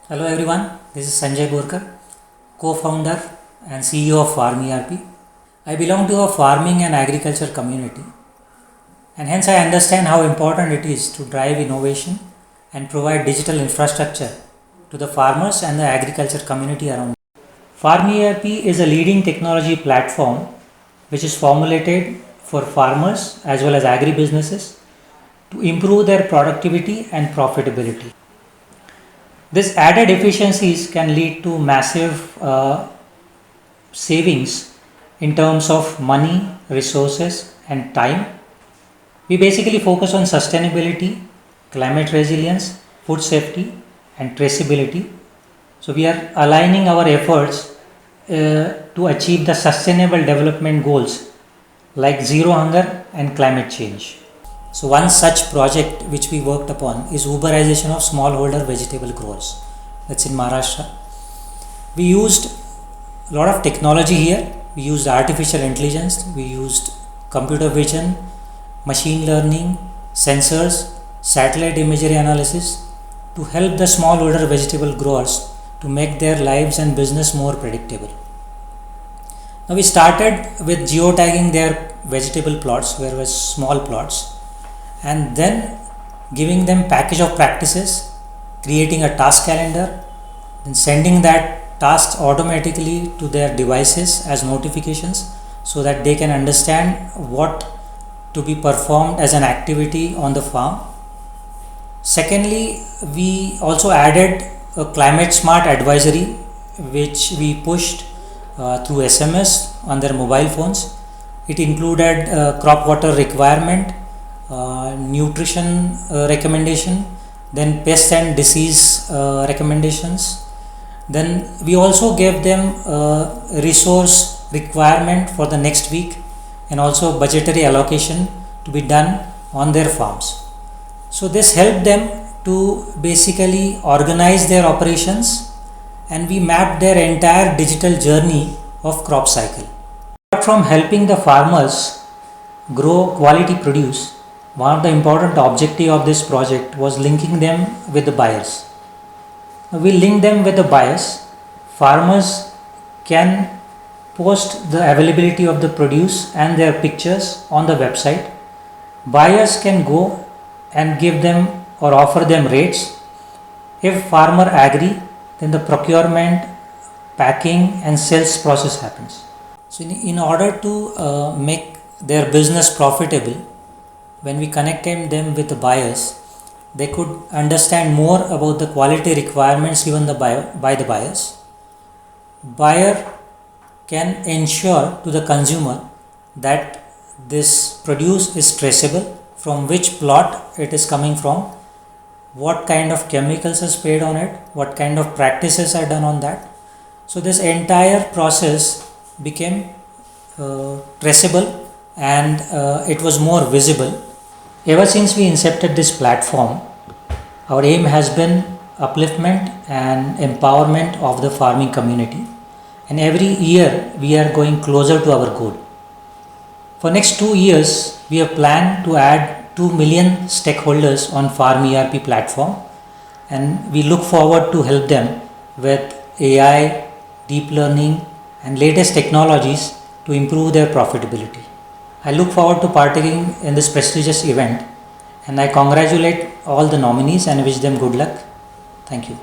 Hello everyone, this is Sanjay Gorkar, co-founder and CEO of Farm ERP. I belong to a farming and agriculture community, and hence I understand how important it is to drive innovation and provide digital infrastructure to the farmers and the agriculture community around. Farm ERP is a leading technology platform which is formulated for farmers as well as agribusinesses to improve their productivity and profitability. This added efficiencies can lead to massive savings in terms of money, resources, and time. We basically focus on sustainability, climate resilience, food safety, and traceability. So, we are aligning our efforts to achieve the sustainable development goals like zero hunger and climate change. So one such project which we worked upon is Uberization of smallholder vegetable growers. That's in Maharashtra. We used a lot of technology here. We used artificial intelligence, we used computer vision, machine learning, sensors, satellite imagery analysis to help the smallholder vegetable growers to make their lives and business more predictable. Now we started with geotagging their vegetable plots, where was small plots, and then giving them package of practices, creating a task calendar, then sending that tasks automatically to their devices as notifications so that they can understand what to be performed as an activity on the farm. Secondly, we also added a climate smart advisory which we pushed through SMS on their mobile phones. It included crop water requirement, nutrition recommendation, then pest and disease recommendations. Then we also gave them resource requirement for the next week and also budgetary allocation to be done on their farms. So this helped them to basically organize their operations, and we mapped their entire digital journey of crop cycle. Apart from helping the farmers grow quality produce, one of the important objectives of this project was linking them with the buyers. We link them with the buyers. Farmers can post the availability of the produce and their pictures on the website. Buyers can go and give them or offer them rates. If farmer agree, then the procurement, packing and sales process happens. So in order to make their business profitable, when we connected them with the buyers, they could understand more about the quality requirements given by the buyers. Buyer can ensure to the consumer that this produce is traceable, from which plot it is coming from, what kind of chemicals are sprayed on it, what kind of practices are done on that. So this entire process became traceable and it was more visible. Ever since we incepted this platform, our aim has been upliftment and empowerment of the farming community, and every year we are going closer to our goal. For next 2 years, we have planned to add 2 million stakeholders on Farm ERP platform, and we look forward to help them with AI, deep learning and latest technologies to improve their profitability. I look forward to partaking in this prestigious event, and I congratulate all the nominees and wish them good luck. Thank you.